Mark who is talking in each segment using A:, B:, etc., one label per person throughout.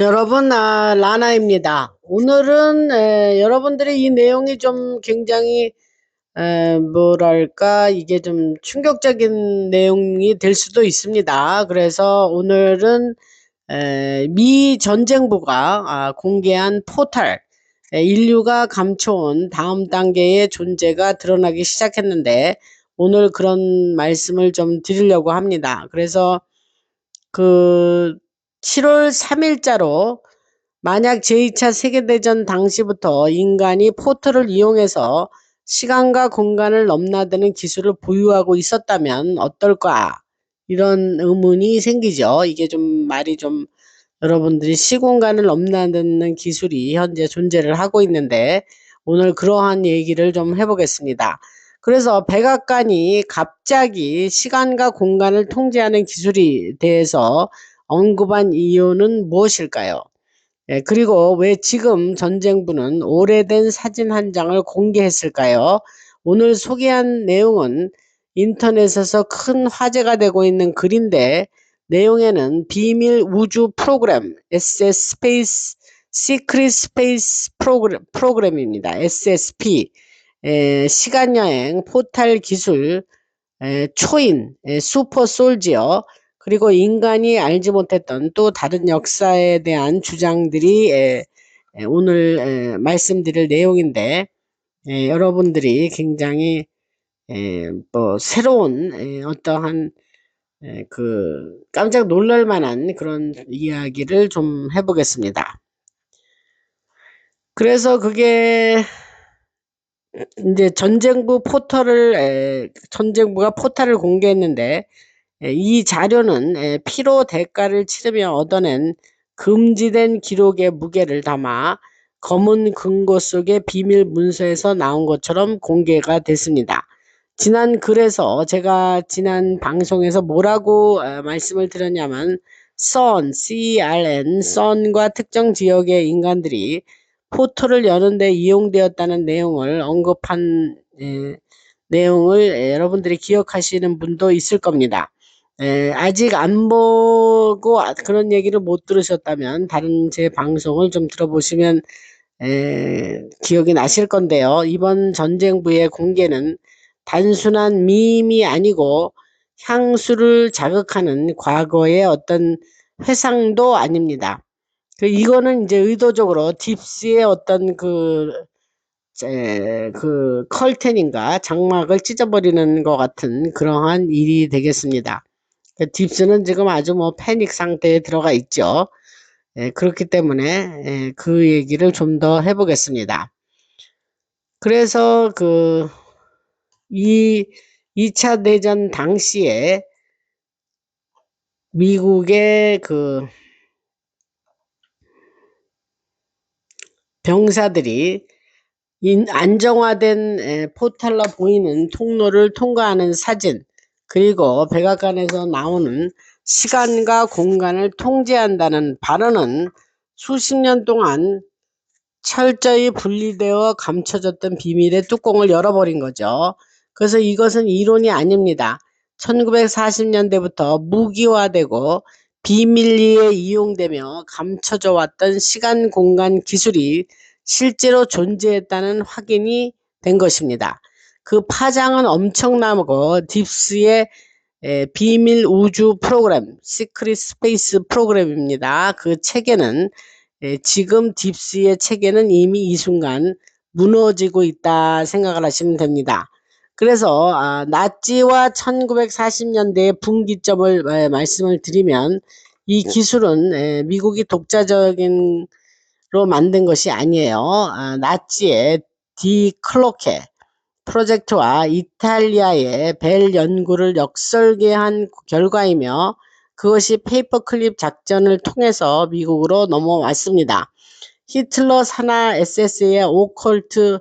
A: 여러분, 라나입니다. 오늘은 여러분들이 이 내용이 좀 굉장히 뭐랄까 이게 좀 충격적인 내용이 될 수도 있습니다. 그래서 오늘은 미 전쟁부가 공개한 포탈, 인류가 감춰온 다음 단계의 존재가 드러나기 시작했는데 오늘 그런 말씀을 좀 드리려고 합니다. 그래서 그 7월 3일자로 만약 제2차 세계대전 당시부터 인간이 포털을 이용해서 시간과 공간을 넘나드는 기술을 보유하고 있었다면 어떨까? 이런 의문이 생기죠. 이게 좀 말이 좀 여러분들이 시공간을 넘나드는 기술이 현재 존재를 하고 있는데 오늘 그러한 얘기를 좀 해보겠습니다. 그래서 백악관이 갑자기 시간과 공간을 통제하는 기술에 대해서 언급한 이유는 무엇일까요? 그리고 왜 지금 전쟁부는 오래된 사진 한 장을 공개했을까요? 오늘 소개한 내용은 인터넷에서 큰 화제가 되고 있는 글인데 내용에는 비밀 우주 프로그램, SS 스페이스 시크릿 스페이스 프로그램입니다. SSP, 시간여행, 포탈 기술, 초인, 슈퍼 솔지어, 그리고 인간이 알지 못했던 또 다른 역사에 대한 주장들이 오늘 말씀드릴 내용인데 여러분들이 굉장히 뭐 새로운 어떠한 그 깜짝 놀랄 만한 그런 이야기를 좀 해보겠습니다. 그래서 그게 이제 전쟁부가 포털을 공개했는데 이 자료는 피로 대가를 치르며 얻어낸 금지된 기록의 무게를 담아 검은 금고 속의 비밀 문서에서 나온 것처럼 공개가 됐습니다. 지난 글에서 제가 지난 방송에서 뭐라고 말씀을 드렸냐면 CERN, 선과 특정 지역의 인간들이 포털을 여는데 이용되었다는 내용을 언급한 내용을 여러분들이 기억하시는 분도 있을 겁니다. 아직 안 보고 그런 얘기를 못 들으셨다면 다른 제 방송을 좀 들어보시면 기억이 나실 건데요. 이번 전쟁부의 공개는 단순한 밈이 아니고 향수를 자극하는 과거의 어떤 회상도 아닙니다. 이거는 이제 의도적으로 딥스의 어떤 그 컬텐인가 장막을 찢어버리는 것 같은 그러한 일이 되겠습니다. 딥스는 지금 아주 뭐 패닉 상태에 들어가 있죠. 그렇기 때문에 그 얘기를 좀 더 해보겠습니다. 그래서 이 2차 대전 당시에 미국의 병사들이 안정화된 포탈로 보이는 통로를 통과하는 사진, 그리고 백악관에서 나오는 시간과 공간을 통제한다는 발언은 수십 년 동안 철저히 분리되어 감춰졌던 비밀의 뚜껑을 열어버린 거죠. 그래서 이것은 이론이 아닙니다. 1940년대부터 무기화되고 비밀리에 이용되며 감춰져 왔던 시간 공간 기술이 실제로 존재했다는 확인이 된 것입니다. 그 파장은 엄청나고 딥스의 비밀 우주 프로그램, 시크릿 스페이스 프로그램입니다. 그 체계는 지금 딥스의 체계는 이미 이 순간 무너지고 있다 생각을 하시면 됩니다. 그래서 나치와 1940년대의 분기점을 말씀을 드리면 이 기술은 미국이 독자적인 로 만든 것이 아니에요. 나치의 디 클로케 프로젝트와 이탈리아의 벨 연구를 역설계한 결과이며 그것이 페이퍼클립 작전을 통해서 미국으로 넘어왔습니다. 히틀러 산하 SS의 오컬트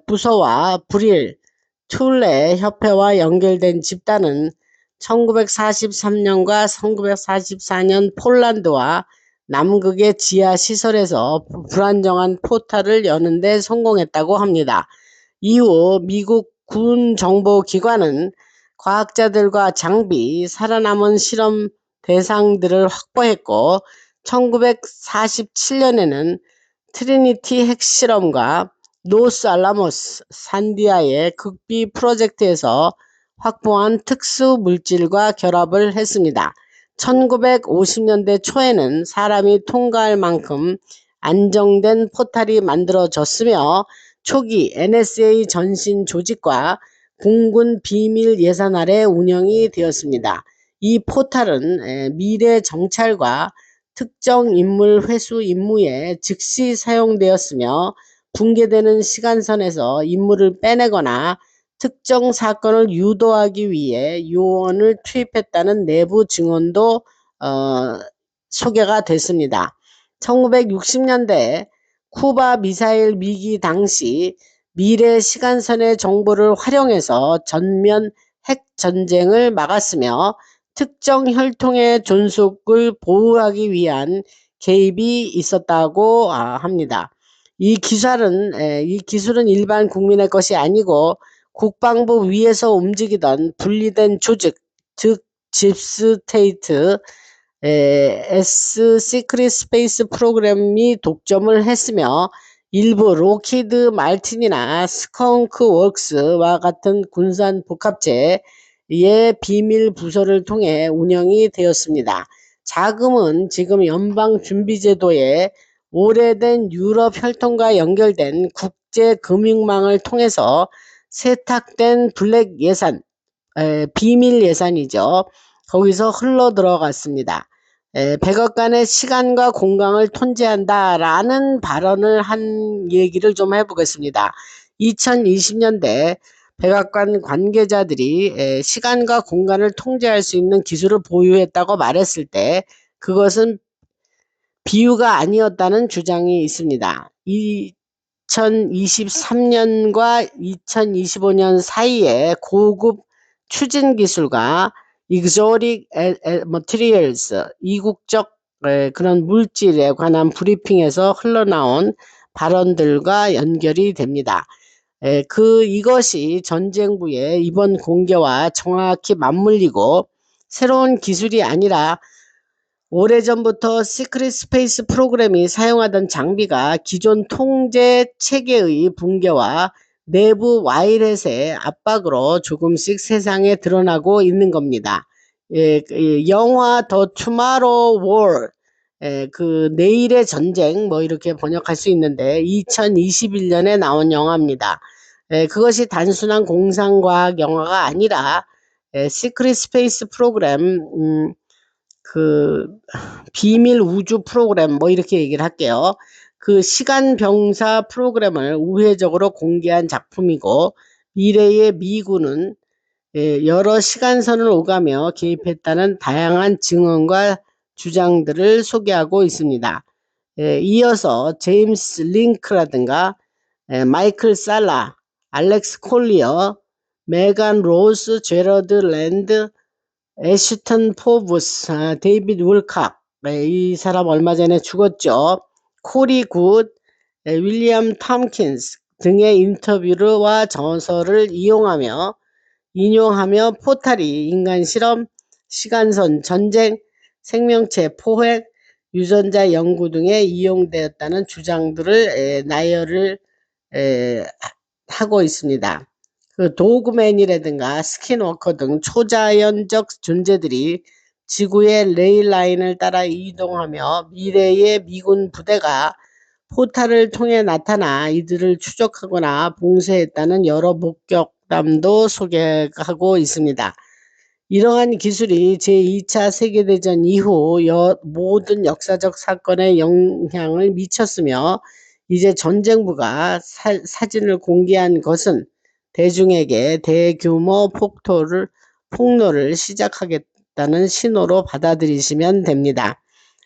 A: 부서와 브릴 툴레 협회와 연결된 집단은 1943년과 1944년 폴란드와 남극의 지하 시설에서 불안정한 포탈을 여는데 성공했다고 합니다. 이후 미국 군 정보기관은 과학자들과 장비, 살아남은 실험 대상들을 확보했고 1947년에는 트리니티 핵실험과 노스 알라모스 산디아의 극비 프로젝트에서 확보한 특수 물질과 결합을 했습니다. 1950년대 초에는 사람이 통과할 만큼 안정된 포탈이 만들어졌으며 초기 NSA 전신 조직과 공군 비밀 예산 아래 운영이 되었습니다. 이 포탈은 미래 정찰과 특정 인물 회수 임무에 즉시 사용되었으며 붕괴되는 시간선에서 인물을 빼내거나 특정 사건을 유도하기 위해 요원을 투입했다는 내부 증언도 소개가 됐습니다. 1960년대 쿠바 미사일 위기 당시 미래 시간선의 정보를 활용해서 전면 핵 전쟁을 막았으며 특정 혈통의 존속을 보호하기 위한 개입이 있었다고 합니다. 이 기술은 일반 국민의 것이 아니고 국방부 위에서 움직이던 분리된 조직, 즉 딥스테이트 시크릿 스페이스 프로그램이 독점을 했으며 일부 로키드 말틴이나 스컹크 웍스와 같은 군산 복합체의 비밀 부서를 통해 운영이 되었습니다. 자금은 지금 연방준비제도의 오래된 유럽 혈통과 연결된 국제금융망을 통해서 세탁된 블랙 예산, 비밀 예산이죠. 거기서 흘러 들어갔습니다. 백악관의 시간과 공간을 통제한다라는 발언을 한 얘기를 좀 해보겠습니다. 2020년대 백악관 관계자들이 시간과 공간을 통제할 수 있는 기술을 보유했다고 말했을 때 그것은 비유가 아니었다는 주장이 있습니다. 2023년과 2025년 사이에 고급 추진 기술과 exotic materials, 이국적 그런 물질에 관한 브리핑에서 흘러나온 발언들과 연결이 됩니다. 이것이 전쟁부의 이번 공개와 정확히 맞물리고 새로운 기술이 아니라 오래전부터 시크릿 스페이스 프로그램이 사용하던 장비가 기존 통제 체계의 붕괴와 내부 와이렛의 압박으로 조금씩 세상에 드러나고 있는 겁니다. 영화 더 투마로우 워, 내일의 전쟁 뭐 이렇게 번역할 수 있는데 2021년에 나온 영화입니다. 그것이 단순한 공상과학 영화가 아니라 시크릿 스페이스 프로그램, 비밀 우주 프로그램 뭐 이렇게 얘기를 할게요. 그 시간 병사 프로그램을 우회적으로 공개한 작품이고 미래의 미군은 여러 시간선을 오가며 개입했다는 다양한 증언과 주장들을 소개하고 있습니다. 이어서 제임스 링크라든가 마이클 살라, 알렉스 콜리어, 메간 로스, 제러드 랜드, 애슈턴 포브스, 데이비드 울칵, 이 사람 얼마 전에 죽었죠. 코리 굿, 윌리엄 톰킨스 등의 인터뷰와 저서를 인용하며 포탈이 인간 실험, 시간선 전쟁, 생명체 포획, 유전자 연구 등에 이용되었다는 주장들을 나열을 하고 있습니다. 그 도그맨이라든가 스킨워커 등 초자연적 존재들이 지구의 레일라인을 따라 이동하며 미래의 미군 부대가 포탈을 통해 나타나 이들을 추적하거나 봉쇄했다는 여러 목격담도 소개하고 있습니다. 이러한 기술이 제2차 세계대전 이후 모든 역사적 사건에 영향을 미쳤으며 이제 전쟁부가 사진을 공개한 것은 대중에게 대규모 폭로를 시작하겠다는 신호로 받아들이시면 됩니다.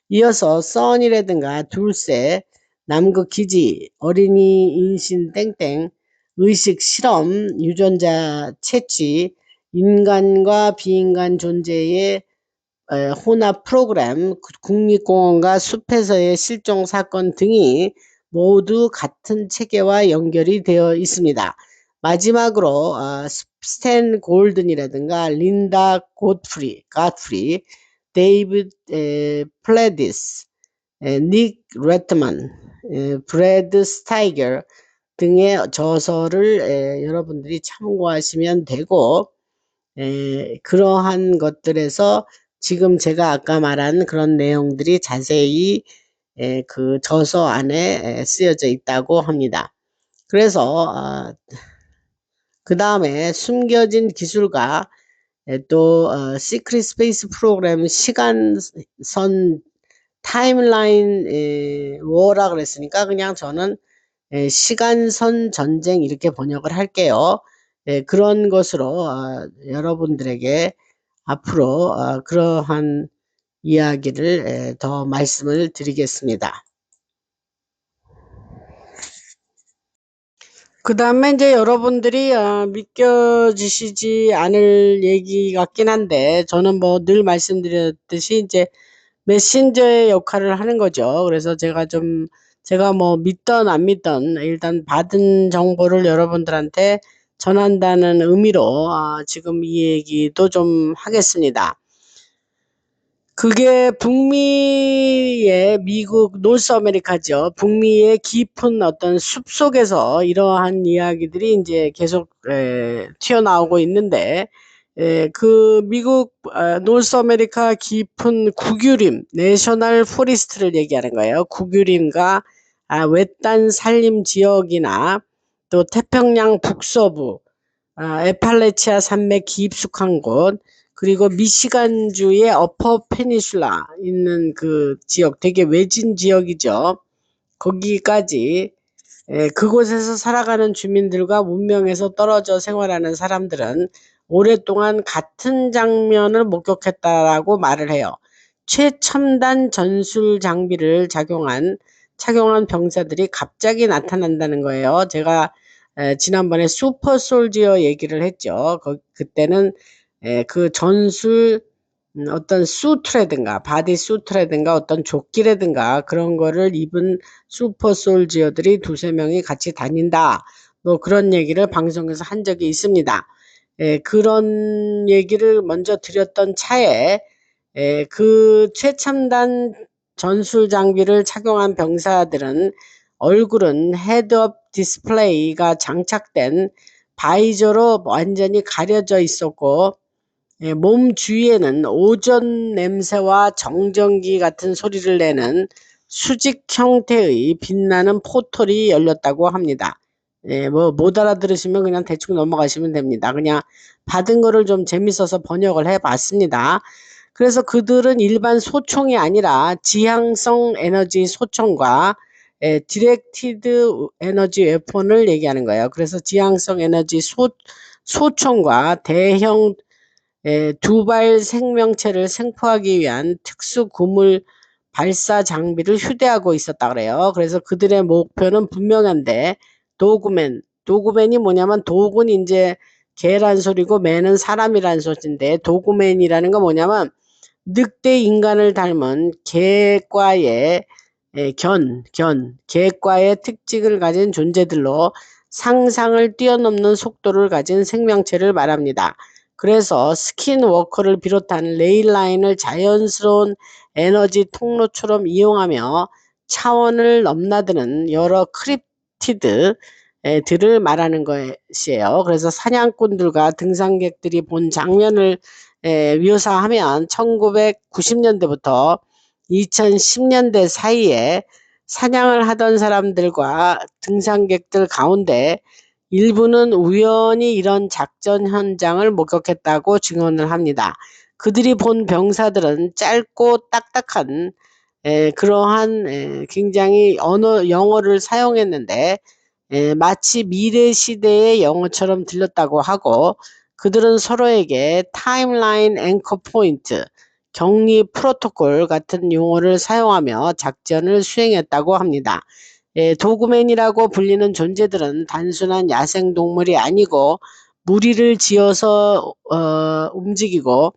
A: 이어서 써니라든가 둘세, 남극 기지, 어린이 인신 땡땡, 의식 실험, 유전자 채취, 인간과 비인간 존재의 혼합 프로그램, 국립공원과 숲에서의 실종 사건 등이 모두 같은 체계와 연결이 되어 있습니다. 마지막으로 스탠 골든이라든가 린다 갓프리 데이비드 플레디스, 닉 레트만, 브래드 스타이거 등의 저서를 여러분들이 참고하시면 되고, 그러한 것들에서 지금 제가 아까 말한 그런 내용들이 자세히 그 저서 안에 쓰여져 있다고 합니다. 그래서 그 다음에 숨겨진 기술과 또 시크릿 스페이스 프로그램 시간선 타임라인 워라 그랬으니까 그냥 저는 시간선 전쟁 이렇게 번역을 할게요. 그런 것으로 여러분들에게 앞으로 그러한 이야기를 더 말씀을 드리겠습니다. 그 다음에 이제 여러분들이 믿겨지시지 않을 얘기 같긴 한데 저는 뭐 늘 말씀드렸듯이 이제 메신저의 역할을 하는 거죠. 그래서 제가 뭐 믿던 안 믿던 일단 받은 정보를 여러분들한테 전한다는 의미로 지금 이 얘기도 좀 하겠습니다. 그게 북미의 미국 노스 아메리카죠. 북미의 깊은 어떤 숲속에서 이러한 이야기들이 이제 계속 튀어나오고 있는데 그 미국 노스 아메리카 깊은 국유림 내셔널 포리스트를 얘기하는 거예요. 국유림과 외딴 산림 지역이나 또 태평양 북서부 에팔레치아 산맥 깊숙한 곳 그리고 미시간주의 어퍼 페니슐라 있는 그 지역 되게 외진 지역이죠. 거기까지 그곳에서 살아가는 주민들과 문명에서 떨어져 생활하는 사람들은 오랫동안 같은 장면을 목격했다라고 말을 해요. 최첨단 전술 장비를 착용한 병사들이 갑자기 나타난다는 거예요. 제가 지난번에 슈퍼 솔지어 얘기를 했죠. 그때는 그 전술 어떤 수트라든가 바디 수트라든가 어떤 조끼라든가 그런 거를 입은 슈퍼 솔지어들이 두세 명이 같이 다닌다. 뭐 그런 얘기를 방송에서 한 적이 있습니다. 그런 얘기를 먼저 드렸던 차에 그 최첨단 전술 장비를 착용한 병사들은 얼굴은 헤드업 디스플레이가 장착된 바이저로 완전히 가려져 있었고 몸 주위에는 오존 냄새와 정전기 같은 소리를 내는 수직 형태의 빛나는 포털이 열렸다고 합니다. 뭐 못 알아들으시면 그냥 대충 넘어가시면 됩니다. 그냥 받은 거를 좀 재밌어서 번역을 해봤습니다. 그래서 그들은 일반 소총이 아니라 지향성 에너지 소총과 디렉티드 에너지 웨폰을 얘기하는 거예요. 그래서 지향성 에너지 소총과 대형 두발 생명체를 생포하기 위한 특수 고물 발사 장비를 휴대하고 있었다 그래요. 그래서 그들의 목표는 분명한데 도구맨이 뭐냐면 도구는 이제 개란 소리고 맨은 사람이란 소리인데 도구맨이라는 건 뭐냐면 늑대 인간을 닮은 개과의 개과의 특징을 가진 존재들로 상상을 뛰어넘는 속도를 가진 생명체를 말합니다. 그래서 스킨워커를 비롯한 레일라인을 자연스러운 에너지 통로처럼 이용하며 차원을 넘나드는 여러 크립티드 들을 말하는 것이에요. 그래서 사냥꾼들과 등산객들이 본 장면을 묘사하면 1990년대부터 2010년대 사이에 사냥을 하던 사람들과 등산객들 가운데 일부는 우연히 이런 작전 현장을 목격했다고 증언을 합니다. 그들이 본 병사들은 짧고 딱딱한 그러한 굉장히 영어를 사용했는데 마치 미래 시대의 영어처럼 들렸다고 하고 그들은 서로에게 타임라인 앵커 포인트, 격리 프로토콜 같은 용어를 사용하며 작전을 수행했다고 합니다. 도그맨이라고 불리는 존재들은 단순한 야생동물이 아니고 무리를 지어서 움직이고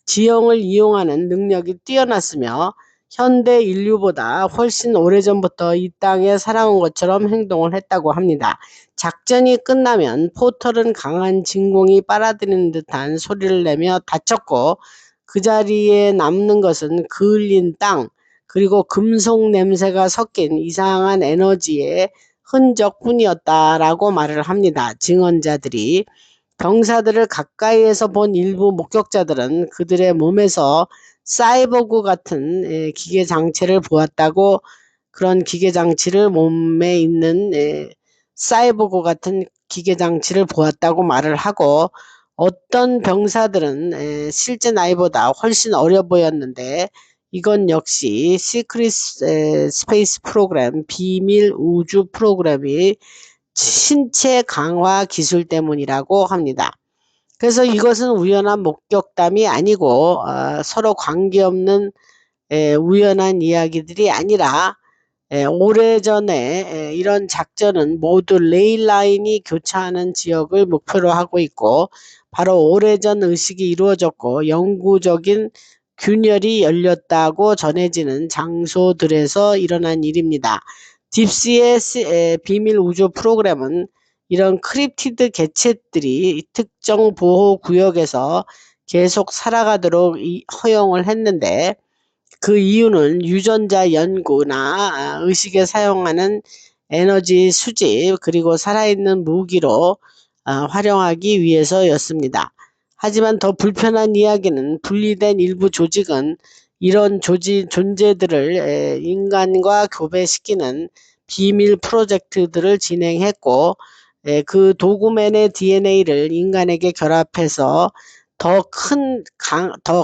A: 지형을 이용하는 능력이 뛰어났으며 현대 인류보다 훨씬 오래전부터 이 땅에 살아온 것처럼 행동을 했다고 합니다. 작전이 끝나면 포털은 강한 진공이 빨아들이는 듯한 소리를 내며 닫혔고 그 자리에 남는 것은 그을린 땅, 그리고 금속 냄새가 섞인 이상한 에너지의 흔적뿐이었다라고 말을 합니다. 증언자들이. 병사들을 가까이에서 본 일부 목격자들은 그들의 몸에서 사이보그 같은 기계 장치를 보았다고, 그런 기계 장치를 몸에 있는 사이보그 같은 기계 장치를 보았다고 말을 하고, 어떤 병사들은 실제 나이보다 훨씬 어려 보였는데 이건 역시 시크릿 스페이스 프로그램, 비밀 우주 프로그램이 신체 강화 기술 때문이라고 합니다. 그래서 이것은 우연한 목격담이 아니고 서로 관계없는 우연한 이야기들이 아니라 오래전에 이런 작전은 모두 레일라인이 교차하는 지역을 목표로 하고 있고, 바로 오래전 의식이 이루어졌고 영구적인 균열이 열렸다고 전해지는 장소들에서 일어난 일입니다. 딥스의 비밀 우주 프로그램은 이런 크립티드 개체들이 특정 보호 구역에서 계속 살아가도록 허용을 했는데, 그 이유는 유전자 연구나 의식에 사용하는 에너지 수집, 그리고 살아있는 무기로 활용하기 위해서였습니다. 하지만 더 불편한 이야기는 분리된 일부 조직은 이런 존재들을 인간과 교배시키는 비밀 프로젝트들을 진행했고, 그 도구맨의 DNA를 인간에게 결합해서 더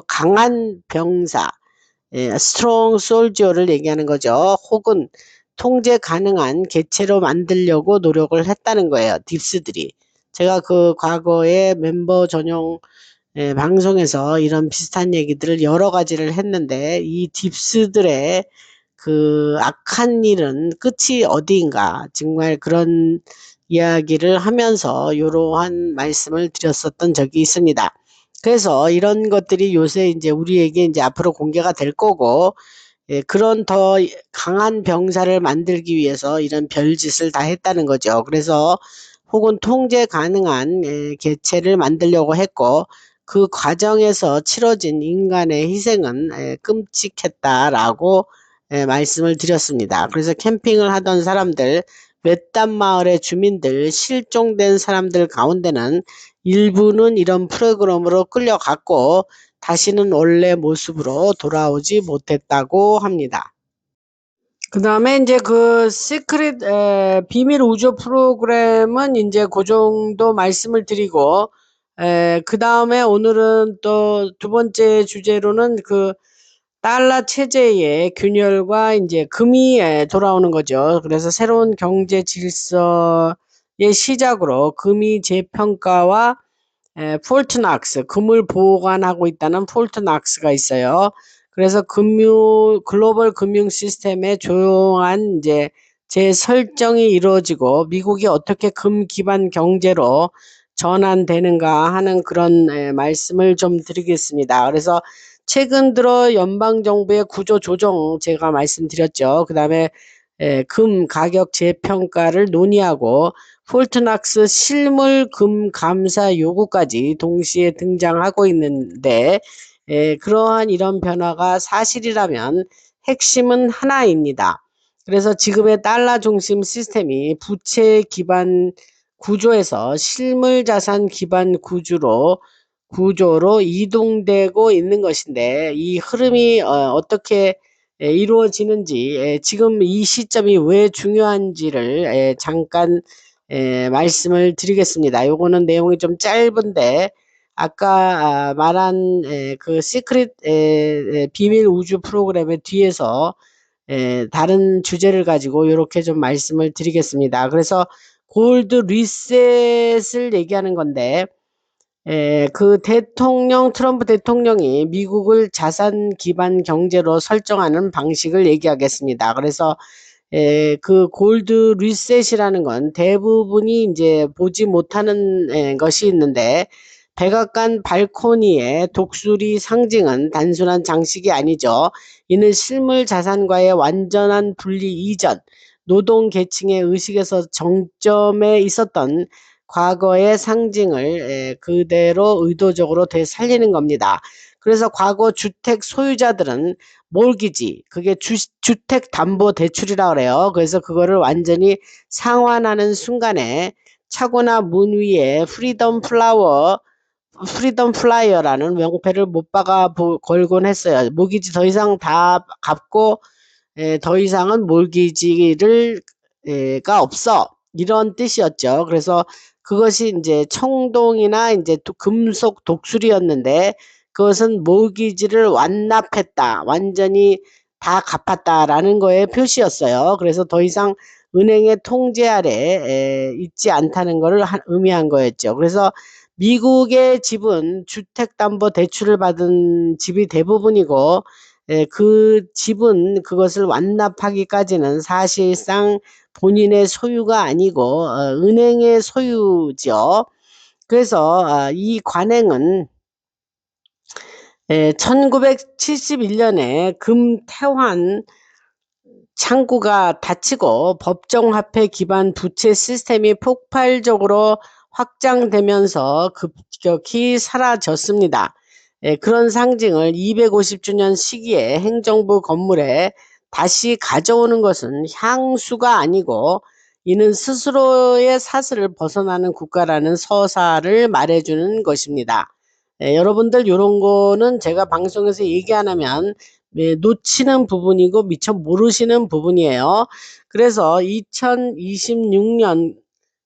A: 강한 병사, 스트롱 솔저를 얘기하는 거죠. 혹은 통제 가능한 개체로 만들려고 노력을 했다는 거예요. 딥스들이. 제가 그 과거에 멤버 전용 방송에서 이런 비슷한 얘기들을 여러 가지를 했는데, 이 딥스들의 그 악한 일은 끝이 어디인가, 정말 그런 이야기를 하면서 이러한 말씀을 드렸었던 적이 있습니다. 그래서 이런 것들이 요새 이제 우리에게 이제 앞으로 공개가 될 거고, 그런 더 강한 병사를 만들기 위해서 이런 별짓을 다 했다는 거죠. 그래서 혹은 통제 가능한 개체를 만들려고 했고, 그 과정에서 치러진 인간의 희생은 끔찍했다라고 말씀을 드렸습니다. 그래서 캠핑을 하던 사람들, 외딴 마을의 주민들, 실종된 사람들 가운데는 일부는 이런 프로그램으로 끌려갔고 다시는 원래 모습으로 돌아오지 못했다고 합니다. 그 다음에 이제 그 시크릿 비밀 우주 프로그램은 이제 그 정도 말씀을 드리고, 그 다음에 오늘은 또 두 번째 주제로는 그 달러 체제의 균열과 이제 금이 돌아오는 거죠. 그래서 새로운 경제 질서의 시작으로 금이 재평가와 폴트낙스, 금을 보관하고 있다는 폴트낙스가 있어요. 그래서 글로벌 금융 시스템의 조용한 이제 재설정이 이루어지고 미국이 어떻게 금 기반 경제로 전환되는가 하는 그런 말씀을 좀 드리겠습니다. 그래서 최근 들어 연방정부의 구조 조정 제가 말씀드렸죠. 그 다음에 금 가격 재평가를 논의하고 폴트낙스 실물 금 감사 요구까지 동시에 등장하고 있는데, 그러한 이런 변화가 사실이라면 핵심은 하나입니다. 그래서 지금의 달러 중심 시스템이 부채 기반 구조에서 실물 자산 기반 구조로 이동되고 있는 것인데, 이 흐름이 어떻게 이루어지는지, 지금 이 시점이 왜 중요한지를 잠깐 말씀을 드리겠습니다. 요거는 내용이 좀 짧은데, 아까 말한 그 시크릿 비밀 우주 프로그램의 뒤에서 다른 주제를 가지고 이렇게 좀 말씀을 드리겠습니다. 그래서 골드 리셋을 얘기하는 건데, 그 트럼프 대통령이 미국을 자산 기반 경제로 설정하는 방식을 얘기하겠습니다. 그래서 그 골드 리셋이라는 건 대부분이 이제 보지 못하는 것이 있는데, 백악관 발코니의 독수리 상징은 단순한 장식이 아니죠. 이는 실물 자산과의 완전한 분리 이전, 노동 계층의 의식에서 정점에 있었던 과거의 상징을 그대로 의도적으로 되살리는 겁니다. 그래서 과거 주택 소유자들은 몰기지, 그게 주택담보대출이라 그래요. 그래서 그거를 완전히 상환하는 순간에 차고나 문 위에 프리덤 플라이어라는 명패를 못 박아 걸곤 했어요. 모기지 더 이상 다 갚고 더 이상은 몰기지를 가 없어, 이런 뜻이었죠. 그래서 그것이 이제 청동이나 이제 금속 독수리였는데 그것은 몰기지를 완납했다, 완전히 다 갚았다라는 거의 표시였어요. 그래서 더 이상 은행의 통제 아래 있지 않다는 것을 의미한 거였죠. 그래서 미국의 집은 주택담보대출을 받은 집이 대부분이고 그 집은 그것을 완납하기까지는 사실상 본인의 소유가 아니고 은행의 소유죠. 그래서 이 관행은 1971년에 금태환 창구가 닫히고 법정화폐 기반 부채 시스템이 폭발적으로 확장되면서 급격히 사라졌습니다. 그런 상징을 250주년 시기에 행정부 건물에 다시 가져오는 것은 향수가 아니고 이는 스스로의 사슬을 벗어나는 국가라는 서사를 말해주는 것입니다. 여러분들 이런 거는 제가 방송에서 얘기 안 하면 놓치는 부분이고 미처 모르시는 부분이에요. 그래서 2026년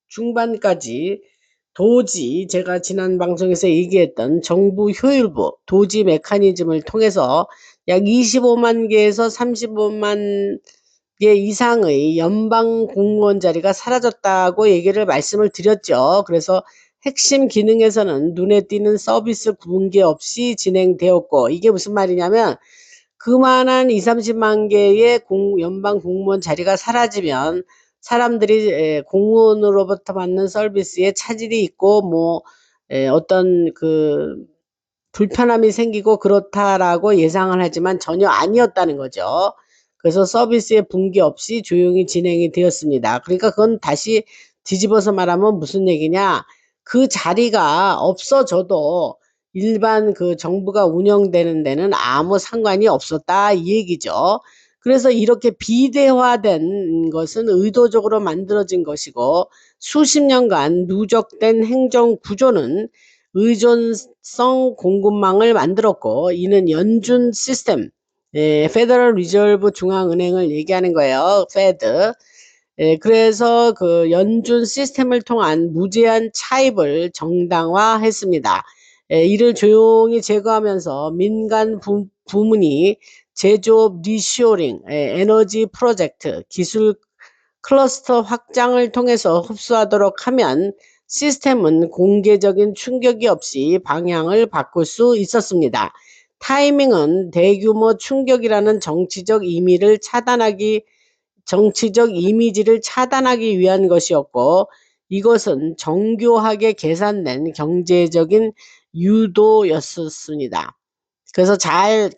A: 중반까지 도지, 제가 지난 방송에서 얘기했던 정부 효율부 도지 메커니즘을 통해서 약 25만 개에서 35만 개 이상의 연방 공무원 자리가 사라졌다고 얘기를 말씀을 드렸죠. 그래서 핵심 기능에서는 눈에 띄는 서비스 구분기 없이 진행되었고, 이게 무슨 말이냐면 그만한 20-30만 개의 연방 공무원 자리가 사라지면 사람들이 공무원으로부터 받는 서비스에 차질이 있고 뭐 어떤 그 불편함이 생기고 그렇다라고 예상을 하지만 전혀 아니었다는 거죠. 그래서 서비스의 분기 없이 조용히 진행이 되었습니다. 그러니까 그건 다시 뒤집어서 말하면 무슨 얘기냐? 그 자리가 없어져도 일반 그 정부가 운영되는 데는 아무 상관이 없었다, 이 얘기죠. 그래서 이렇게 비대화된 것은 의도적으로 만들어진 것이고 수십 년간 누적된 행정 구조는 의존성 공급망을 만들었고, 이는 연준 시스템, 페더럴 리저브 중앙은행을 얘기하는 거예요. 페드. 그래서 그 연준 시스템을 통한 무제한 차입을 정당화했습니다. 이를 조용히 제거하면서 민간 부문이 제조업 리쇼링, 에너지 프로젝트, 기술 클러스터 확장을 통해서 흡수하도록 하면 시스템은 공개적인 충격이 없이 방향을 바꿀 수 있었습니다. 타이밍은 대규모 충격이라는 정치적 이미지를 차단하기 위한 것이었고, 이것은 정교하게 계산된 경제적인 유도였습니다. 그래서 잘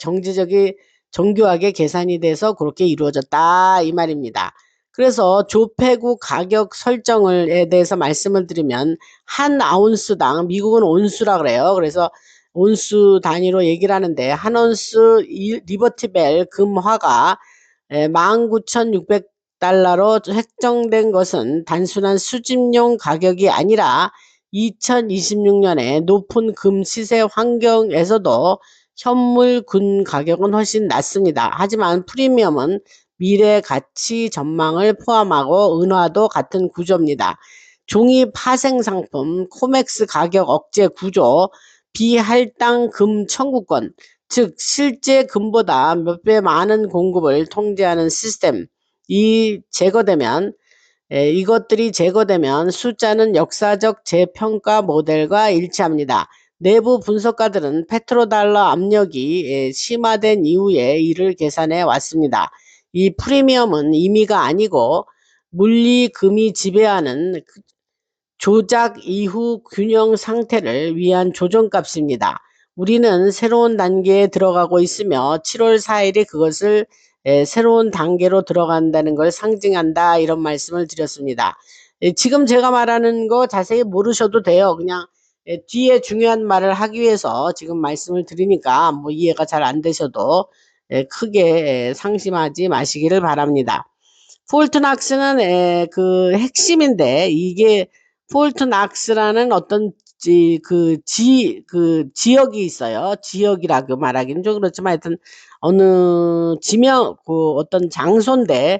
A: 정교하게 계산이 돼서 그렇게 이루어졌다, 이 말입니다. 그래서 조폐구 가격 설정에 대해서 말씀을 드리면 한 아운스당, 미국은 온수라 그래요. 그래서 온수 단위로 얘기를 하는데 한 온스 리버티벨 금화가 19,600달러로 책정된 것은 단순한 수집용 가격이 아니라 2026년에 높은 금 시세 환경에서도 현물 군 가격은 훨씬 낮습니다. 하지만 프리미엄은 미래 가치 전망을 포함하고 은화도 같은 구조입니다. 종이 파생 상품, 코맥스 가격 억제 구조, 비할당 금 청구권, 즉 실제 금보다 몇 배 많은 공급을 통제하는 시스템, 이것들이 제거되면 숫자는 역사적 재평가 모델과 일치합니다. 내부 분석가들은 페트로달러 압력이 심화된 이후에 이를 계산해 왔습니다. 이 프리미엄은 임의가 아니고 물리금이 지배하는 조작 이후 균형 상태를 위한 조정값입니다. 우리는 새로운 단계에 들어가고 있으며 7월 4일이 그것을 새로운 단계로 들어간다는 걸 상징한다, 이런 말씀을 드렸습니다. 지금 제가 말하는 거 자세히 모르셔도 돼요. 그냥 뒤에 중요한 말을 하기 위해서 지금 말씀을 드리니까 뭐 이해가 잘 안 되셔도 크게 상심하지 마시기를 바랍니다. 폴트낙스는 그 핵심인데, 이게 폴트낙스라는 어떤 그 지역이 있어요. 지역이라고 말하기는 좀 그렇지만 하여튼 어느 지명 그 어떤 장소인데,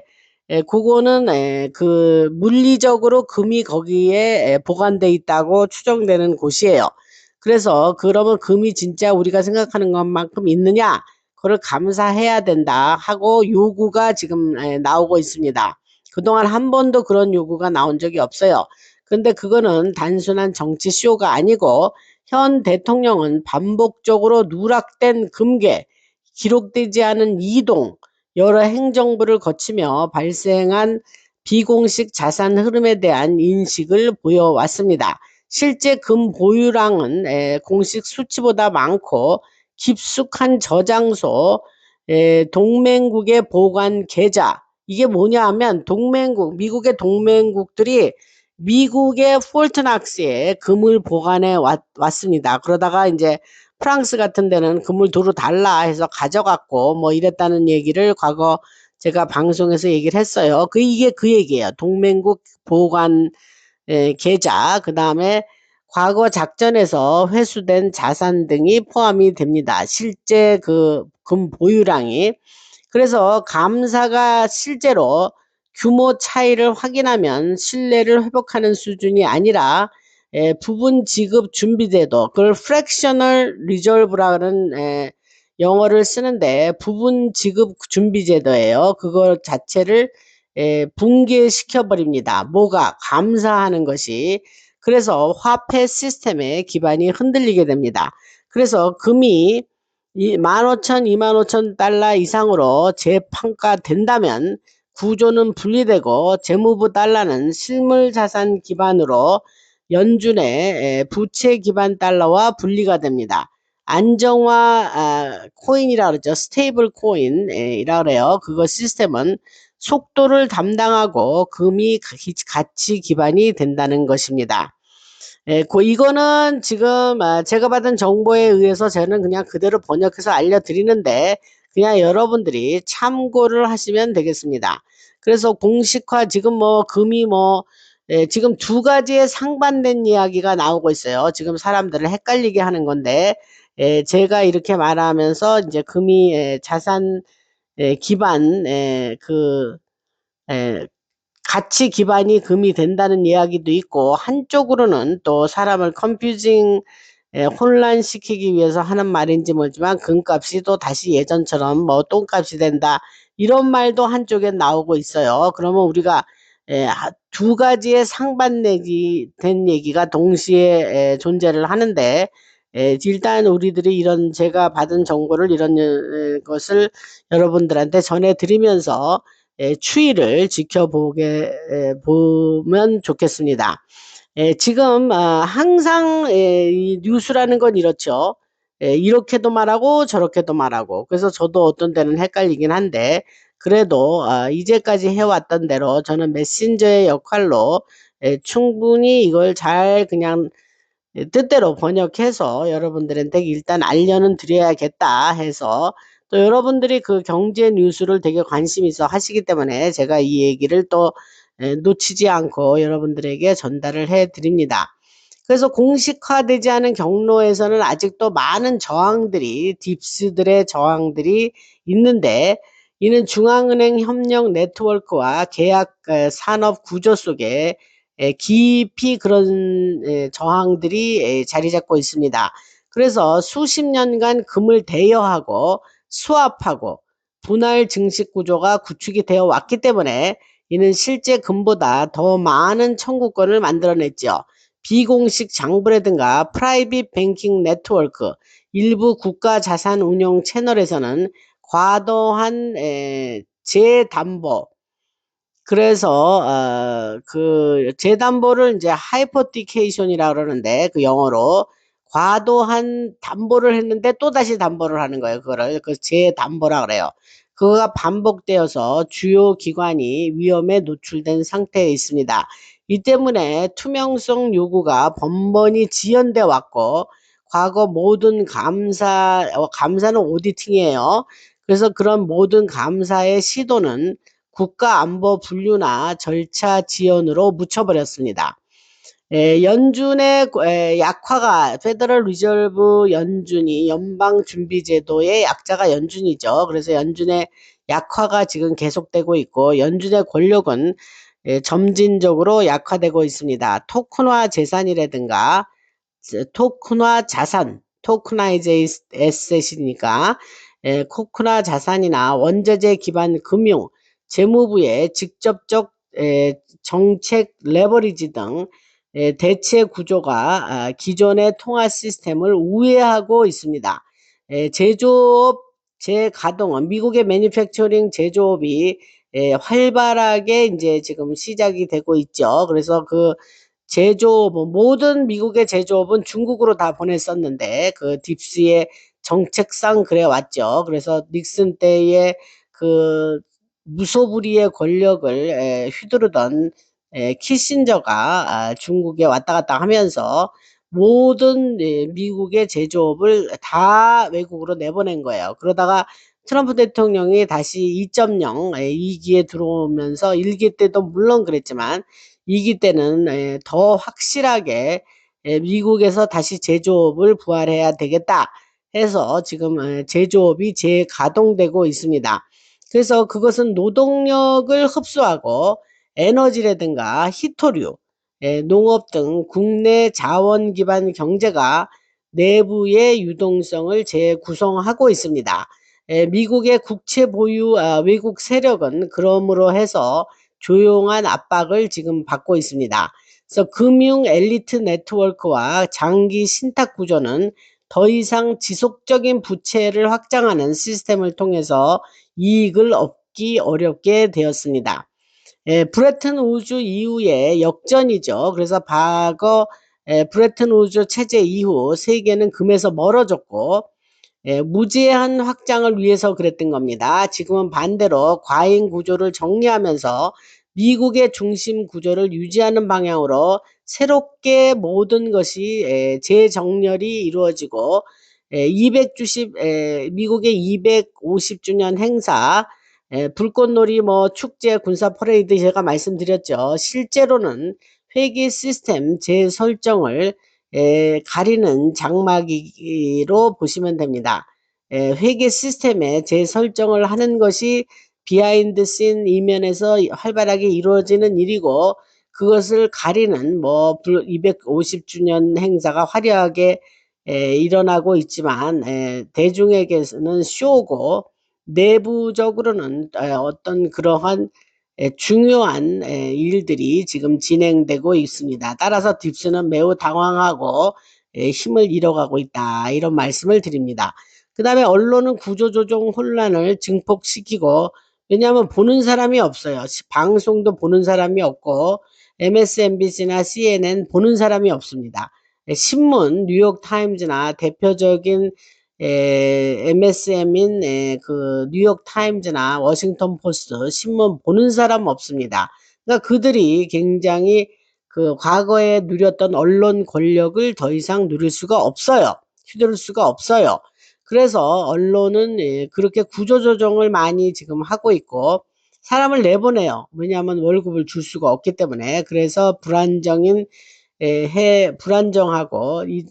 A: 그거는 그 물리적으로 금이 거기에 보관돼 있다고 추정되는 곳이에요. 그래서 그러면 금이 진짜 우리가 생각하는 것만큼 있느냐? 그걸 감사해야 된다 하고 요구가 지금 나오고 있습니다. 그동안 한 번도 그런 요구가 나온 적이 없어요. 근데 그거는 단순한 정치 쇼가 아니고 현 대통령은 반복적으로 누락된 금괴, 기록되지 않은 이동, 여러 행정부를 거치며 발생한 비공식 자산 흐름에 대한 인식을 보여왔습니다. 실제 금 보유량은 공식 수치보다 많고 깊숙한 저장소, 동맹국의 보관 계좌. 이게 뭐냐 하면 동맹국, 미국의 동맹국들이 미국의 폴트낙스에 금을 보관해 왔습니다. 그러다가 이제 프랑스 같은 데는 금을 도로 달라 해서 가져갔고 뭐 이랬다는 얘기를 과거 제가 방송에서 얘기를 했어요. 이게 그 얘기예요. 동맹국 보관 계좌, 그 다음에 과거 작전에서 회수된 자산 등이 포함이 됩니다. 실제 그 금 보유량이. 그래서 감사가 실제로 규모 차이를 확인하면 신뢰를 회복하는 수준이 아니라 부분 지급 준비제도, 그걸 fractional reserve라는 영어를 쓰는데 부분 지급 준비제도예요. 그거 자체를 붕괴시켜 버립니다. 뭐가 감사하는 것이. 그래서 화폐 시스템의 기반이 흔들리게 됩니다. 그래서 금이 15,000, 25,000 달러 이상으로 재평가 된다면 구조는 분리되고 재무부 달러는 실물 자산 기반으로 연준의 부채 기반 달러와 분리가 됩니다. 안정화 코인이라 그러죠. 스테이블 코인이라 그래요. 그거 시스템은 속도를 담당하고 금이 가치 기반이 된다는 것입니다. 이거는 지금 제가 받은 정보에 의해서 저는 그냥 그대로 번역해서 알려드리는데 그냥 여러분들이 참고를 하시면 되겠습니다. 그래서 공식화 지금 뭐 금이 뭐 지금 두 가지의 상반된 이야기가 나오고 있어요. 지금 사람들을 헷갈리게 하는 건데 제가 이렇게 말하면서 이제 금이 자산 기반 가치 기반이 금이 된다는 이야기도 있고 한쪽으로는 또 사람을 컨퓨징 혼란시키기 위해서 하는 말인지 모르지만 금값이 또 다시 예전처럼 뭐 똥값이 된다 이런 말도 한쪽에 나오고 있어요. 그러면 우리가 두 가지의 상반되기 된 얘기가 동시에 존재를 하는데 일단 우리들이 이런 제가 받은 정보를 이런 것을 여러분들한테 전해드리면서 추이를 지켜보게 보면 좋겠습니다. 지금 항상 이 뉴스라는 건 이렇죠. 이렇게도 말하고 저렇게도 말하고 그래서 저도 어떤 때는 헷갈리긴 한데 그래도 이제까지 해왔던 대로 저는 메신저의 역할로 충분히 이걸 잘 그냥 뜻대로 번역해서 여러분들한테 일단 알려는 드려야겠다 해서 또 여러분들이 그 경제 뉴스를 되게 관심 있어 하시기 때문에 제가 이 얘기를 또 놓치지 않고 여러분들에게 전달을 해 드립니다. 그래서 공식화되지 않은 경로에서는 아직도 많은 저항들이 딥스들의 저항들이 있는데 이는 중앙은행 협력 네트워크와 계약 산업 구조 속에 깊이 그런 저항들이 자리 잡고 있습니다. 그래서 수십 년간 금을 대여하고 수합하고 분할 증식 구조가 구축이 되어 왔기 때문에 이는 실제 금보다 더 많은 청구권을 만들어냈죠. 비공식 장부라든가 프라이빗 뱅킹 네트워크, 일부 국가 자산 운용 채널에서는 과도한 재담보, 그래서 그 재담보를 이제 하이포티케이션이라 그러는데 그 영어로 과도한 담보를 했는데 또 다시 담보를 하는 거예요. 그거를 그 재담보라 그래요. 그거가 반복되어서 주요 기관이 위험에 노출된 상태에 있습니다. 이 때문에 투명성 요구가 번번이 지연돼 왔고, 과거 모든 감사는 오디팅이에요. 그래서 그런 모든 감사의 시도는 국가안보 분류나 절차 지연으로 묻혀버렸습니다. 연준의 약화가 페더럴 리저브 연준이 연방준비제도의 약자가 연준이죠. 그래서 연준의 약화가 지금 계속되고 있고, 연준의 권력은 점진적으로 약화되고 있습니다. 토큰화 재산이라든가 토큰화 자산, 토크나이즈 에셋이니까 토큰화 자산이나 원자재 기반 금융, 재무부의 직접적 정책 레버리지 등 대체 구조가 기존의 통화 시스템을 우회하고 있습니다. 제조업 재가동은 미국의 매니팩처링 제조업이 활발하게 이제 지금 시작이 되고 있죠. 그래서 그 제조업은 모든 미국의 제조업은 중국으로 다 보냈었는데 그 딥스의 정책상 그래 왔죠. 그래서 닉슨 때의 그 무소불위의 권력을 휘두르던 키신저가 중국에 왔다 갔다 하면서 모든 미국의 제조업을 다 외국으로 내보낸 거예요. 그러다가 트럼프 대통령이 다시 2.0 2기에 들어오면서 1기 때도 물론 그랬지만 2기 때는 더 확실하게 미국에서 다시 제조업을 부활해야 되겠다 해서 지금 제조업이 재가동되고 있습니다. 그래서 그것은 노동력을 흡수하고 에너지라든가 희토류, 농업 등 국내 자원 기반 경제가 내부의 유동성을 재구성하고 있습니다. 미국의 국채 보유 외국 세력은 그러므로 해서 조용한 압박을 지금 받고 있습니다. 그래서 금융 엘리트 네트워크와 장기 신탁 구조는 더 이상 지속적인 부채를 확장하는 시스템을 통해서 이익을 얻기 어렵게 되었습니다. 브레튼 우즈 이후의 역전이죠. 그래서 과거 브레튼 우즈 체제 이후 세계는 금에서 멀어졌고 무제한 확장을 위해서 그랬던 겁니다. 지금은 반대로 과잉 구조를 정리하면서 미국의 중심 구조를 유지하는 방향으로 새롭게 모든 것이 재정렬이 이루어지고 200주십 미국의 250주년 행사 불꽃놀이 뭐 축제 군사 퍼레이드 제가 말씀드렸죠. 실제로는 회계 시스템 재설정을 가리는 장막이로 보시면 됩니다. 회계 시스템의 재설정을 하는 것이 비하인드 씬 이면에서 활발하게 이루어지는 일이고 그것을 가리는 뭐 250주년 행사가 화려하게 일어나고 있지만 대중에게는 쇼고 내부적으로는 어떤 그러한 중요한 일들이 지금 진행되고 있습니다. 따라서 딥스는 매우 당황하고 힘을 잃어가고 있다. 이런 말씀을 드립니다. 그 다음에 언론은 구조조정 혼란을 증폭시키고 왜냐하면 보는 사람이 없어요. 방송도 보는 사람이 없고 MSNBC나 CNN 보는 사람이 없습니다. 신문 뉴욕타임즈나 대표적인 MSM인 그 뉴욕타임즈나 워싱턴 포스트 신문 보는 사람 없습니다. 그러니까 그들이 굉장히 그 과거에 누렸던 언론 권력을 더 이상 누릴 수가 없어요. 휘두를 수가 없어요. 그래서 언론은 그렇게 구조조정을 많이 지금 하고 있고 사람을 내보내요. 왜냐하면 월급을 줄 수가 없기 때문에. 그래서 불안정하고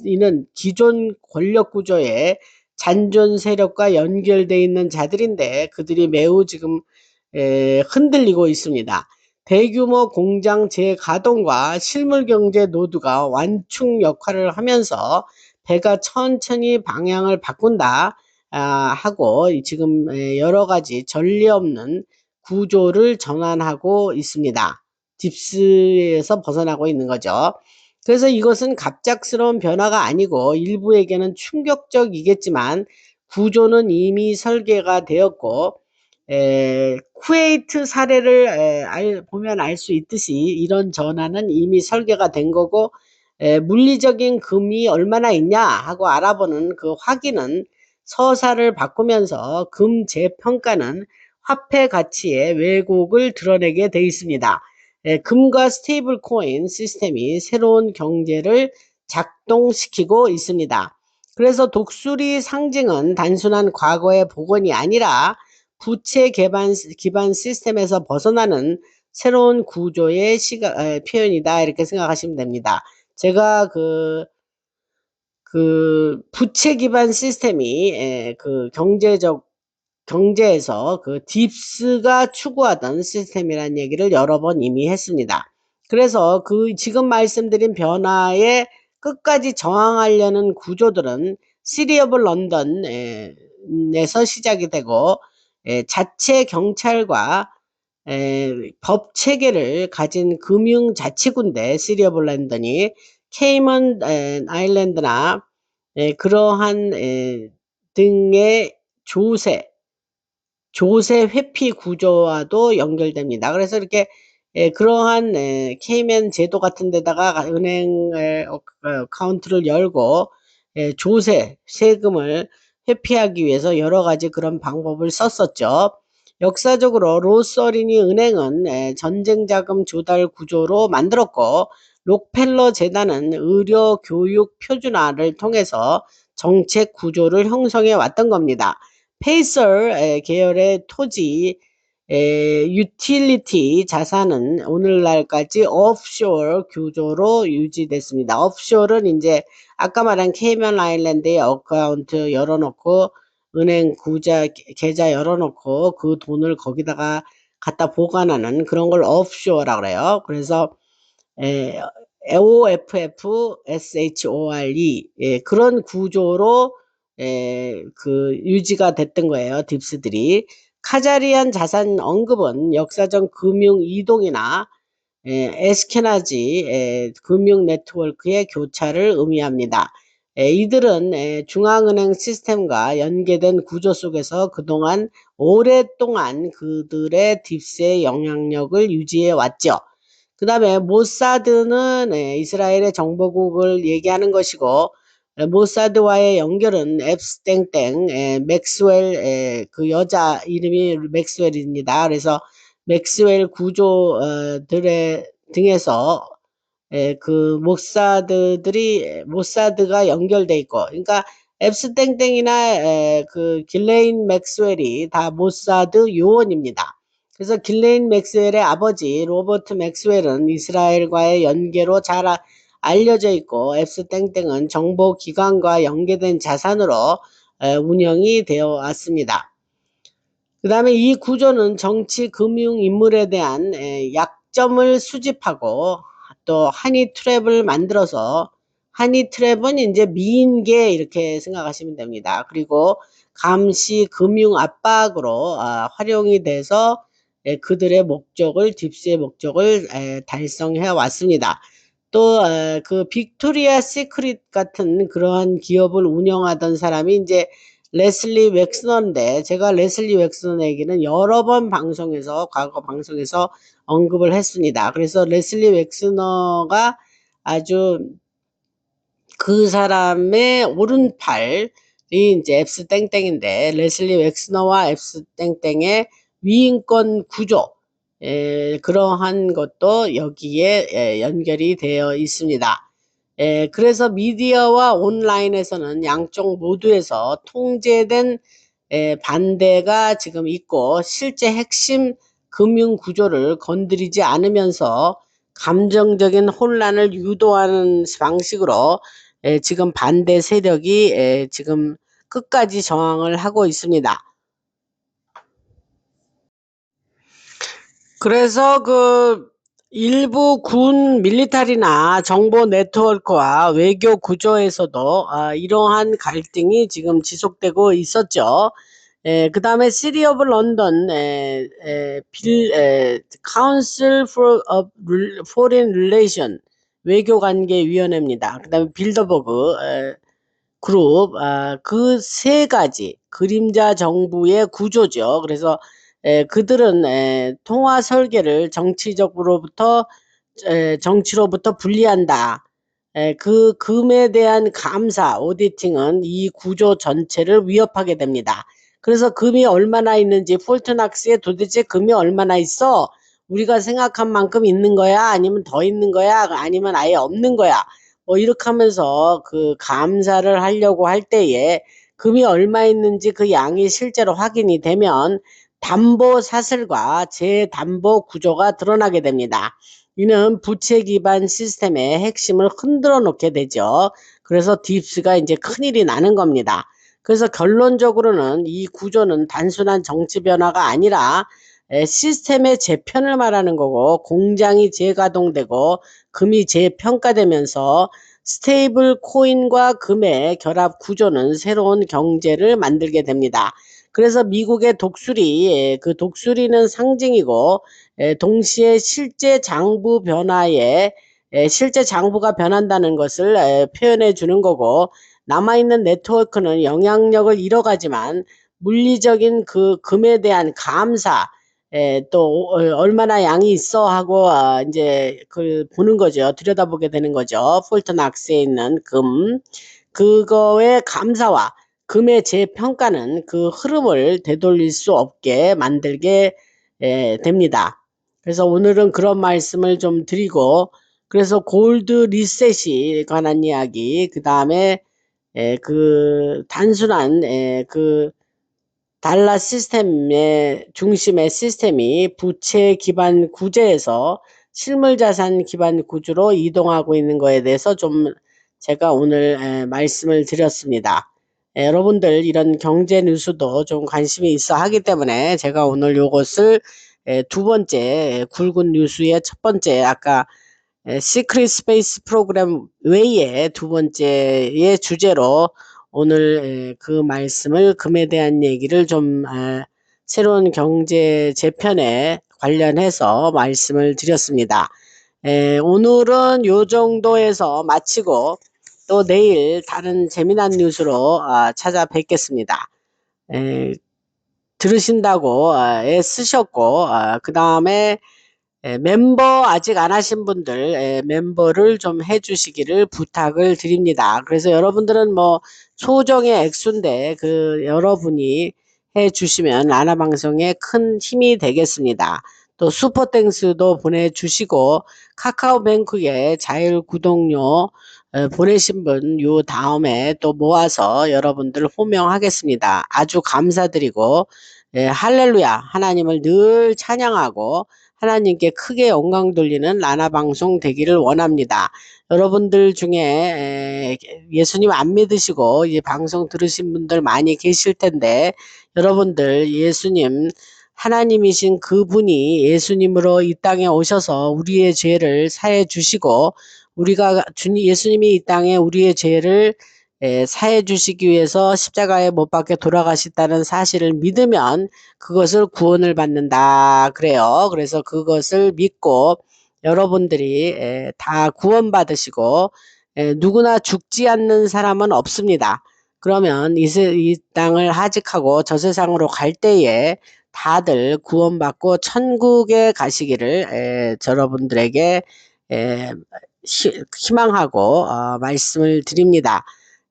A: 이는 기존 권력 구조에 잔존 세력과 연결되어 있는 자들인데 그들이 매우 지금 흔들리고 있습니다. 대규모 공장 재가동과 실물경제 노드가 완충 역할을 하면서 배가 천천히 방향을 바꾼다 하고 지금 여러 가지 전례 없는 구조를 전환하고 있습니다. 딥스에서 벗어나고 있는 거죠. 그래서 이것은 갑작스러운 변화가 아니고 일부에게는 충격적이겠지만 구조는 이미 설계가 되었고 쿠웨이트 사례를 보면 알 수 있듯이 이런 전환은 이미 설계가 된 거고 물리적인 금이 얼마나 있냐 하고 알아보는 그 확인은 서사를 바꾸면서 금 재평가는 화폐 가치의 왜곡을 드러내게 돼 있습니다. 금과 스테이블 코인 시스템이 새로운 경제를 작동시키고 있습니다. 그래서 독수리 상징은 단순한 과거의 복원이 아니라 부채 기반 시스템에서 벗어나는 새로운 구조의 표현이다, 이렇게 생각하시면 됩니다. 제가 그 부채 기반 시스템이 그 경제에서 그 딥스가 추구하던 시스템이라는 얘기를 여러 번 이미 했습니다. 그래서 그 지금 말씀드린 변화에 끝까지 저항하려는 구조들은 시리 오브 런던에서 시작이 되고, 자체 경찰과 법 체계를 가진 금융자치군대 시리 오브 런던이 케이먼 아일랜드나 그러한 등의 조세 회피 구조와도 연결됩니다. 그래서 이렇게 그러한 케이맨 제도 같은 데다가 은행 어카운트를 열고 조세 세금을 회피하기 위해서 여러 가지 그런 방법을 썼었죠. 역사적으로 로스어린이 은행은 전쟁 자금 조달 구조로 만들었고, 록펠러 재단은 의료 교육 표준화를 통해서 정책 구조를 형성해 왔던 겁니다. 페이서 계열의 토지 유틸리티 자산은 오늘날까지 오프쇼어 구조로 유지됐습니다. 오프쇼어는 이제 아까 말한 케이먼 아일랜드에 어카운트 열어놓고 은행 계좌 열어놓고 그 돈을 거기다가 갖다 보관하는 그런 걸 오프쇼어라고 그래요. 그래서 OFFSHORE 그런 구조로 그 유지가 됐던 거예요. 딥스들이. 카자리안 자산 언급은 역사적 금융 이동이나 에스케나지 금융 네트워크의 교차를 의미합니다. 이들은 중앙은행 시스템과 연계된 구조 속에서 그동안 오랫동안 그들의 딥스의 영향력을 유지해 왔죠. 그 다음에 모사드는 이스라엘의 정보국을 얘기하는 것이고, 모사드와의 연결은 앱스땡땡 맥스웰 그 여자 이름이 맥스웰입니다. 그래서 맥스웰 구조들의 등에서 그 모사드가 연결돼 있고, 그러니까 앱스땡땡이나 그 길레인 맥스웰이 다 모사드 요원입니다. 그래서 길레인 맥스웰의 아버지 로버트 맥스웰은 이스라엘과의 연계로 잘 알려져 있고, 앱스땡땡은 정보기관과 연계된 자산으로 운영이 되어 왔습니다. 그 다음에 이 구조는 정치, 금융, 인물에 대한 약점을 수집하고 또 허니 트랩을 만들어서, 허니 트랩은 이제 미인계 이렇게 생각하시면 됩니다. 그리고 감시, 금융 압박으로 활용이 돼서 그들의 목적을, 딥스의 목적을 달성해 왔습니다. 또 그 빅토리아 시크릿 같은 그러한 기업을 운영하던 사람이 이제 레슬리 웩스너인데, 제가 레슬리 웩스너 얘기는 여러 번 과거 방송에서 언급을 했습니다. 그래서 레슬리 웩스너가 아주 그 사람의 오른팔이 이제 앱스 땡땡인데, 레슬리 웩스너와 앱스 땡땡의 위인권 구조, 그러한 것도 여기에 연결이 되어 있습니다. 그래서 미디어와 온라인에서는 양쪽 모두에서 통제된 반대가 지금 있고, 실제 핵심 금융 구조를 건드리지 않으면서 감정적인 혼란을 유도하는 방식으로 지금 반대 세력이 지금 끝까지 저항을 하고 있습니다. 그래서 그 일부 군 밀리터리나 정보 네트워크와 외교 구조에서도 이러한 갈등이 지금 지속되고 있었죠. 그 다음에 시리 오브 런던 카운슬 of Foreign Relation 외교관계위원회입니다. 그 다음에 빌더버그 그룹, 그 세 가지 그림자 정부의 구조죠. 그래서 그들은 통화 설계를 정치로부터 분리한다. 그 금에 대한 감사, 오디팅은 이 구조 전체를 위협하게 됩니다. 그래서 금이 얼마나 있는지, 폴트낙스에 도대체 금이 얼마나 있어? 우리가 생각한 만큼 있는 거야? 아니면 더 있는 거야? 아니면 아예 없는 거야? 뭐 이렇게 하면서 그 감사를 하려고 할 때에 금이 얼마 있는지 그 양이 실제로 확인이 되면 담보 사슬과 재담보 구조가 드러나게 됩니다. 이는 부채 기반 시스템의 핵심을 흔들어 놓게 되죠. 그래서 딥스가 이제 큰일이 나는 겁니다. 그래서 결론적으로는 이 구조는 단순한 정치 변화가 아니라 시스템의 재편을 말하는 거고, 공장이 재가동되고 금이 재평가되면서 스테이블 코인과 금의 결합 구조는 새로운 경제를 만들게 됩니다. 그래서 미국의 독수리, 그 독수리는 상징이고 동시에 실제 장부 변화에 실제 장부가 변한다는 것을 표현해 주는 거고, 남아있는 네트워크는 영향력을 잃어가지만 물리적인 그 금에 대한 감사, 또 얼마나 양이 있어 하고 이제 그 보는 거죠. 들여다보게 되는 거죠. 폴트낙스에 있는 금, 그거의 감사와 금의 재평가는 그 흐름을 되돌릴 수 없게 만들게 됩니다. 그래서 오늘은 그런 말씀을 좀 드리고, 그래서 골드 리셋이 관한 이야기, 그 다음에 그 단순한 그 달러 시스템의 중심의 시스템이 부채 기반 구제에서 실물 자산 기반 구조로 이동하고 있는 거에 대해서 좀 제가 오늘 말씀을 드렸습니다. 여러분들 이런 경제 뉴스도 좀 관심이 있어 하기 때문에 제가 오늘 요것을 두 번째 굵은 뉴스의 첫 번째 아까 시크릿 스페이스 프로그램 외에 두 번째의 주제로 오늘 그 말씀을 금에 대한 얘기를 좀 새로운 경제 재편에 관련해서 말씀을 드렸습니다. 오늘은 요 정도에서 마치고 또 내일 다른 재미난 뉴스로 찾아뵙겠습니다. 들으신다고 애쓰셨고 그 다음에 멤버 아직 안 하신 분들 멤버를 좀 해주시기를 부탁을 드립니다. 그래서 여러분들은 뭐 소정의 액수인데 그 여러분이 해주시면 라나방송에 큰 힘이 되겠습니다. 또 슈퍼땡스도 보내주시고 카카오뱅크에 자율구독료 보내신 분 요 다음에 또 모아서 여러분들 호명하겠습니다. 아주 감사드리고 할렐루야 하나님을 늘 찬양하고 하나님께 크게 영광 돌리는 라나 방송 되기를 원합니다. 여러분들 중에 예수님 안 믿으시고 이 방송 들으신 분들 많이 계실 텐데, 여러분들 예수님 하나님이신 그분이 예수님으로 이 땅에 오셔서 우리의 죄를 사해 주시고, 우리가 예수님이 이 땅에 우리의 죄를 사해 주시기 위해서 십자가에 못 박혀 돌아가셨다는 사실을 믿으면 그것을 구원을 받는다 그래요. 그래서 그것을 믿고 여러분들이 다 구원받으시고 누구나 죽지 않는 사람은 없습니다. 그러면 이 땅을 하직하고 저 세상으로 갈 때에 다들 구원받고 천국에 가시기를 여러분들에게 희망하고 말씀을 드립니다.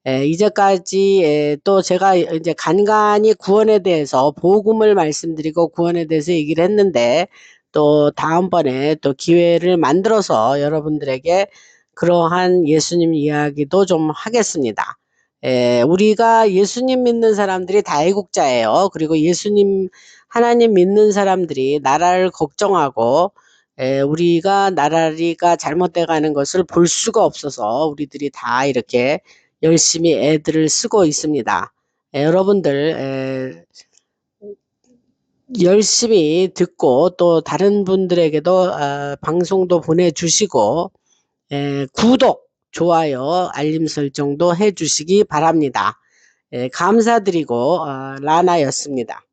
A: 이제까지 또 제가 이제 간간히 구원에 대해서 복음을 말씀드리고 구원에 대해서 얘기를 했는데, 또 다음번에 또 기회를 만들어서 여러분들에게 그러한 예수님 이야기도 좀 하겠습니다. 우리가 예수님 믿는 사람들이 다 애국자예요. 그리고 예수님 하나님 믿는 사람들이 나라를 걱정하고 우리가 나라가 잘못돼 가는 것을 볼 수가 없어서 우리들이 다 이렇게 열심히 애들을 쓰고 있습니다. 여러분들 열심히 듣고 또 다른 분들에게도 방송도 보내주시고 구독, 좋아요, 알림 설정도 해주시기 바랍니다. 감사드리고 라나였습니다.